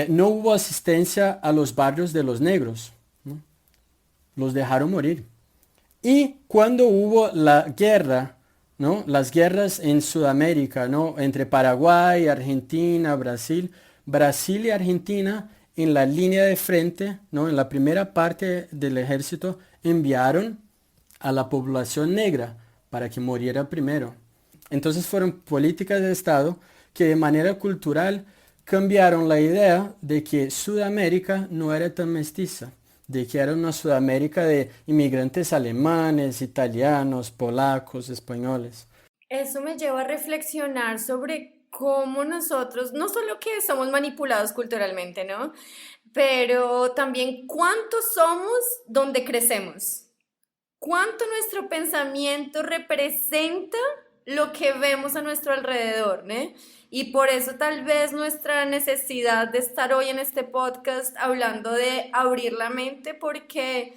Speaker 1: no hubo asistencia a los barrios de los negros, ¿no? Los dejaron morir. Y cuando hubo la guerra, ¿no? Las guerras en Sudamérica, ¿no? Entre Paraguay, Argentina, Brasil y Argentina, en la línea de frente, ¿no? En la primera parte del ejército, enviaron a la población negra para que muriera primero. Entonces fueron políticas de Estado que de manera cultural cambiaron la idea de que Sudamérica no era tan mestiza, de que era una Sudamérica de inmigrantes alemanes, italianos, polacos, españoles.
Speaker 3: Eso me lleva a reflexionar sobre cómo nosotros, no solo que somos manipulados culturalmente, ¿no? Pero también cuántos somos donde crecemos. Cuánto nuestro pensamiento representa lo que vemos a nuestro alrededor, ¿no? Y por eso tal vez nuestra necesidad de estar hoy en este podcast hablando de abrir la mente, porque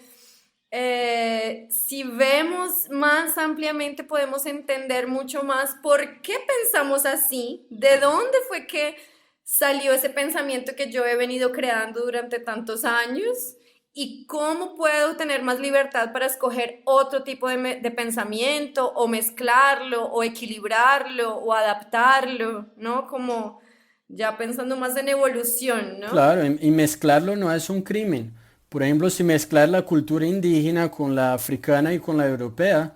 Speaker 3: si vemos más ampliamente podemos entender mucho más por qué pensamos así, de dónde fue que salió ese pensamiento que yo he venido creando durante tantos años y cómo puedo tener más libertad para escoger otro tipo de pensamiento o mezclarlo o equilibrarlo o adaptarlo, ¿no? Como ya pensando más en evolución, ¿no?
Speaker 1: Claro, y mezclarlo no es un crimen, Por ejemplo, si mezclar la cultura indígena con la africana y con la europea,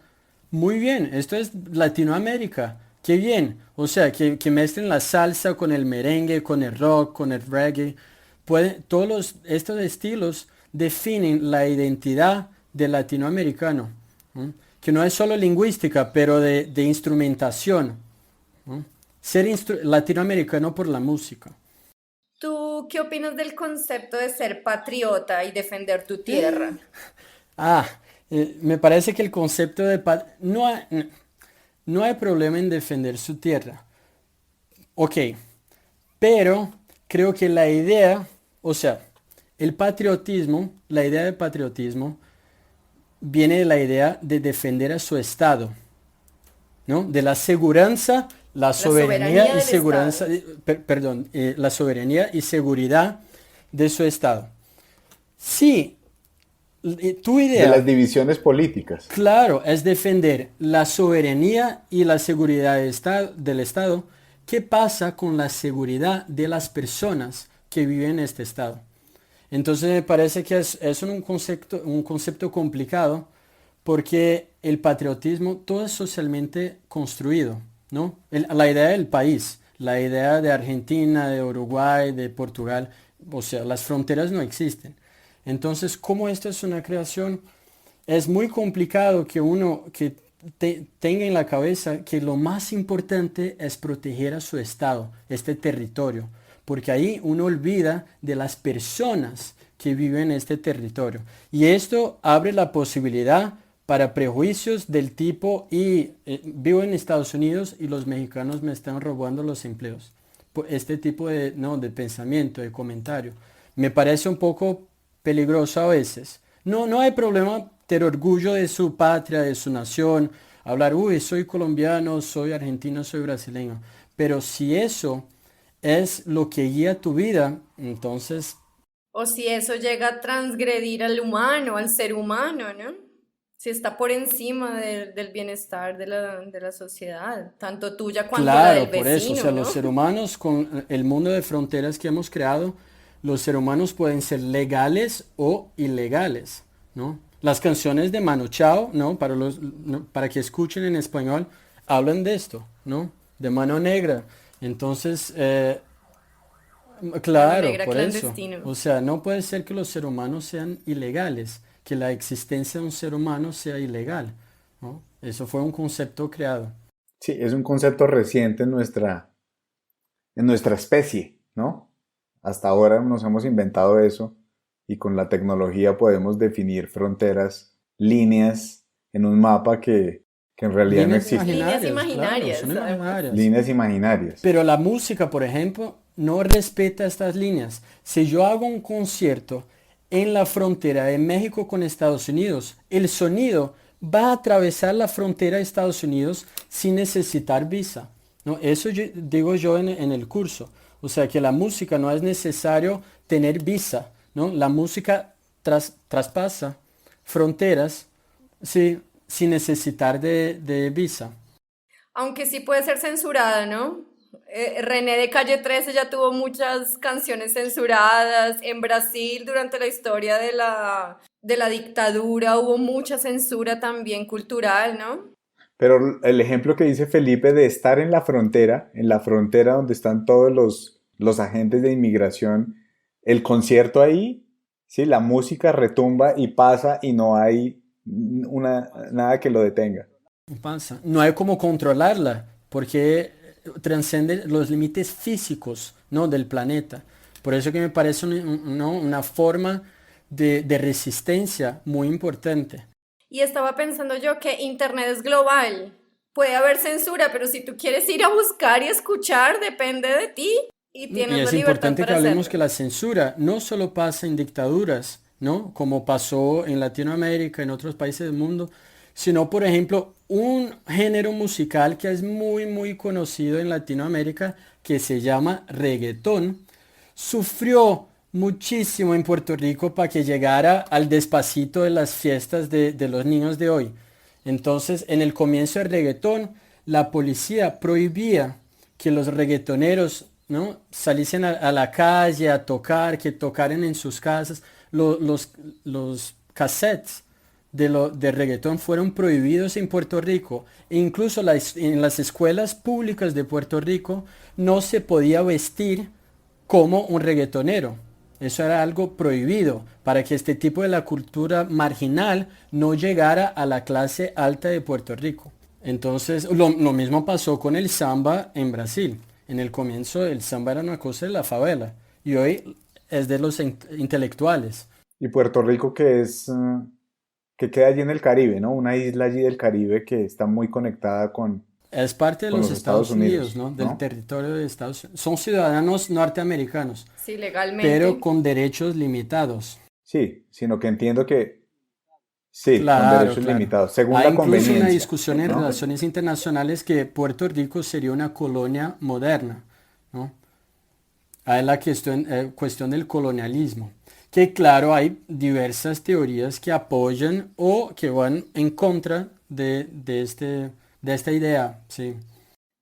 Speaker 1: muy bien, esto es Latinoamérica, qué bien. O sea, que mezclen la salsa con el merengue, con el rock, con el reggae. Estos estilos definen la identidad del latinoamericano, ¿no? Que no es solo lingüística, pero de instrumentación, ¿no? Ser latinoamericano por la música.
Speaker 3: ¿Tú qué opinas del concepto de ser patriota y defender tu tierra?
Speaker 1: Ah, me parece que el concepto de no hay problema en defender su tierra. Ok, pero creo que la idea, o sea, la idea de patriotismo viene de la idea de defender a su Estado, ¿no? De la seguridad, la soberanía y
Speaker 3: del
Speaker 1: seguridad,
Speaker 3: Estado.
Speaker 1: la soberanía y seguridad de su Estado. Sí, tu
Speaker 4: De
Speaker 1: idea,
Speaker 4: las divisiones políticas.
Speaker 1: claro, es defender la soberanía y la seguridad del Estado. ¿Qué pasa con la seguridad de las personas que viven en este Estado? Entonces me parece que es un concepto complicado porque el patriotismo todo es socialmente construido, ¿no? La idea del país, la idea de Argentina, de Uruguay, de Portugal, o sea, las fronteras no existen. Entonces, como esto es una creación, es muy complicado que uno tenga en la cabeza que lo más importante es proteger a su estado, este territorio, porque ahí uno olvida de las personas que viven en este territorio. Y esto abre la posibilidad para prejuicios del tipo, vivo en Estados Unidos y los mexicanos me están robando los empleos. Este tipo de pensamiento, de comentario. Me parece un poco peligroso a veces. No hay problema tener orgullo de su patria, de su nación, hablar, uy, soy colombiano, soy argentino, soy brasileño. Pero si eso es lo que guía tu vida, entonces,
Speaker 3: O si eso llega a transgredir al humano, al ser humano, ¿no? Si está por encima del bienestar de la sociedad, tanto tuya cuanto la del
Speaker 1: claro, por eso, o
Speaker 3: vecino,
Speaker 1: sea,
Speaker 3: ¿no?
Speaker 1: los seres humanos con el mundo de fronteras que hemos creado, los seres humanos pueden ser legales o ilegales, ¿no? Las canciones de Manu Chao, ¿no? Para que escuchen en español, hablan de esto, ¿no? De mano negra. Entonces,
Speaker 3: Mano
Speaker 1: claro,
Speaker 3: negra
Speaker 1: por eso.
Speaker 3: clandestino.
Speaker 1: O sea, no puede ser que los seres humanos sean ilegales, que la existencia de un ser humano sea ilegal, ¿no? Eso fue un concepto creado.
Speaker 4: Sí, es un concepto reciente en nuestra especie, ¿no? Hasta ahora nos hemos inventado eso y con la tecnología podemos definir fronteras, líneas en un mapa que en realidad no
Speaker 1: Líneas
Speaker 4: existen.
Speaker 3: Líneas
Speaker 1: imaginarias, claro,
Speaker 3: imaginarias,
Speaker 1: son
Speaker 3: además.
Speaker 1: imaginarias.
Speaker 4: Líneas imaginarias.
Speaker 1: Pero la música, por ejemplo, no respeta estas líneas. Si yo hago un concierto en la frontera de México con Estados Unidos, el sonido va a atravesar la frontera de Estados Unidos sin necesitar visa, ¿no? Eso digo yo en el curso. O sea que la música no es necesario tener visa, ¿no? La música traspasa fronteras, sí, sin necesitar de visa.
Speaker 3: Aunque sí puede ser censurada, ¿no? René de Calle 13 ya tuvo muchas canciones censuradas. En Brasil, durante la historia de la dictadura, hubo mucha censura también cultural, ¿no?
Speaker 4: Pero el ejemplo que dice Felipe de estar en la frontera donde están todos los agentes de inmigración, el concierto ahí, sí, la música retumba y pasa y no hay nada que lo detenga.
Speaker 1: No pasa. No hay cómo controlarla porque transcende los límites físicos, ¿no? Del planeta. Por eso que me parece ¿no? una forma de resistencia muy importante.
Speaker 3: Y estaba pensando yo que Internet es global. Puede haber censura, pero si tú quieres ir a buscar y escuchar, depende de ti y
Speaker 1: Y
Speaker 3: tienes la
Speaker 1: es
Speaker 3: libertad
Speaker 1: importante que
Speaker 3: para
Speaker 1: hablemos
Speaker 3: hacerlo.
Speaker 1: que la censura no solo pasa en dictaduras, ¿no? Como pasó en Latinoamérica, en otros países del mundo, sino, por ejemplo, un género musical que es muy, muy conocido en Latinoamérica, que se llama reggaetón, sufrió muchísimo en Puerto Rico para que llegara al despacito de las fiestas de los niños de hoy. Entonces, en el comienzo del reggaetón, la policía prohibía que los reggaetoneros, ¿no? Saliesen a la calle a tocar, que tocaran en sus casas. los cassettes de reggaetón fueron prohibidos en Puerto Rico. E incluso en las escuelas públicas de Puerto Rico no se podía vestir como un reggaetonero. Eso era algo prohibido para que este tipo de la cultura marginal no llegara a la clase alta de Puerto Rico. Entonces, lo mismo pasó con el samba en Brasil. En el comienzo el samba era una cosa de la favela y hoy es de los intelectuales.
Speaker 4: Y Puerto Rico que queda allí en el Caribe, ¿no? Una isla allí del Caribe que está muy conectada
Speaker 1: Es parte de
Speaker 4: con
Speaker 1: los Estados Unidos, ¿no?
Speaker 4: ¿no?
Speaker 1: Del territorio de Estados Unidos. Son ciudadanos norteamericanos,
Speaker 3: Sí, legalmente.
Speaker 1: pero con derechos limitados.
Speaker 4: Sí, sino que entiendo que sí, con
Speaker 1: Claro,
Speaker 4: derechos
Speaker 1: claro.
Speaker 4: limitados, según
Speaker 1: Hay
Speaker 4: la
Speaker 1: incluso
Speaker 4: conveniencia,
Speaker 1: una discusión en
Speaker 4: ¿no?
Speaker 1: relaciones internacionales que Puerto Rico sería una colonia moderna, ¿no? Hay la cuestión del colonialismo, que claro, hay diversas teorías que apoyan o que van en contra de esta idea, sí.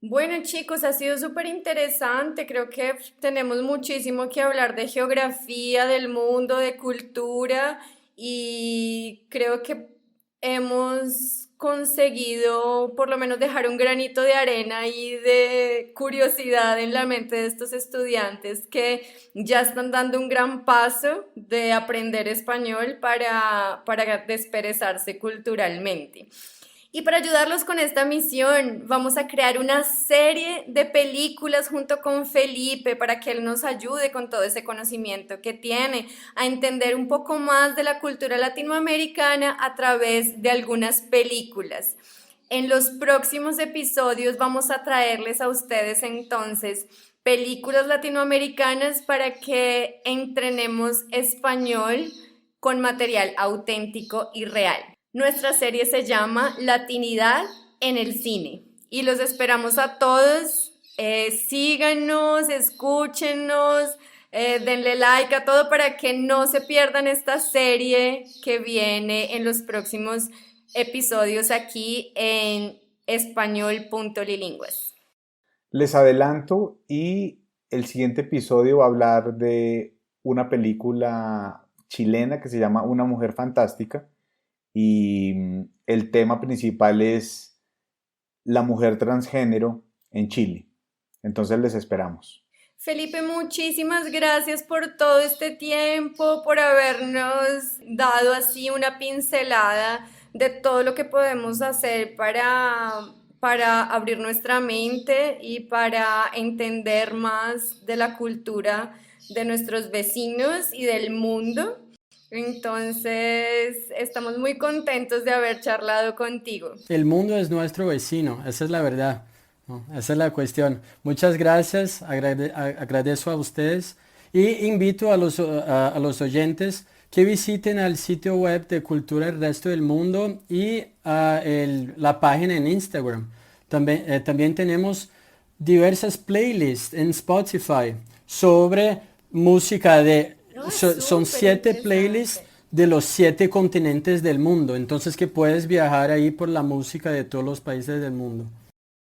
Speaker 3: Bueno, chicos, ha sido súper interesante. Creo que tenemos muchísimo que hablar de geografía, del mundo, de cultura y creo que hemos conseguido por lo menos dejar un granito de arena y de curiosidad en la mente de estos estudiantes que ya están dando un gran paso de aprender español para desperezarse culturalmente. Y para ayudarlos con esta misión, vamos a crear una serie de películas junto con Felipe para que él nos ayude con todo ese conocimiento que tiene, a entender un poco más de la cultura latinoamericana a través de algunas películas. En los próximos episodios vamos a traerles a ustedes entonces películas latinoamericanas para que entrenemos español con material auténtico y real. Nuestra serie se llama Latinidad en el cine y los esperamos a todos. Síganos, escúchenos, denle like a todo para que no se pierdan esta serie que viene en los próximos episodios aquí en español.lilingües.
Speaker 4: Les adelanto y el siguiente episodio va a hablar de una película chilena que se llama Una mujer fantástica. Y el tema principal es la mujer transgénero en Chile. Entonces les esperamos.
Speaker 3: Felipe, muchísimas gracias por todo este tiempo, por habernos dado así una pincelada de todo lo que podemos hacer para abrir nuestra mente y para entender más de la cultura de nuestros vecinos y del mundo. Entonces, estamos muy contentos de haber charlado contigo.
Speaker 1: El mundo es nuestro vecino, esa es la verdad, ¿no? Esa es la cuestión. Muchas gracias, agradezco a ustedes y invito a los oyentes que visiten al sitio web de Cultura del Resto del Mundo y la página en Instagram. También tenemos diversas playlists en Spotify sobre música son 7 playlists de los 7 continentes del mundo, entonces que puedes viajar ahí por la música de todos los países del mundo.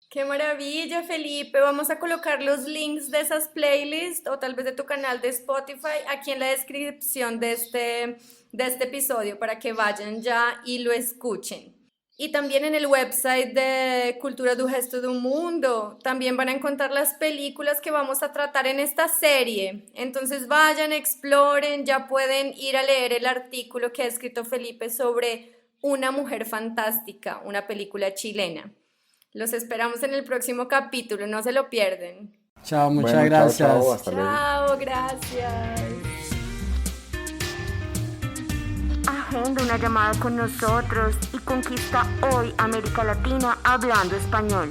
Speaker 3: ¡Qué maravilla, Felipe! Vamos a colocar los links de esas playlists o tal vez de tu canal de Spotify aquí en la descripción de este episodio para que vayan ya y lo escuchen. Y también en el website de Cultura do Resto do Mundo también van a encontrar las películas que vamos a tratar en esta serie. Entonces vayan, exploren, ya pueden ir a leer el artículo que ha escrito Felipe sobre Una mujer fantástica, una película chilena. Los esperamos en el próximo capítulo, no se lo pierden.
Speaker 1: Chao, muchas
Speaker 4: Bueno,
Speaker 1: gracias.
Speaker 4: chao, hasta luego.
Speaker 3: Chao, gracias.
Speaker 2: Agenda una llamada con nosotros y conquista hoy América Latina hablando español.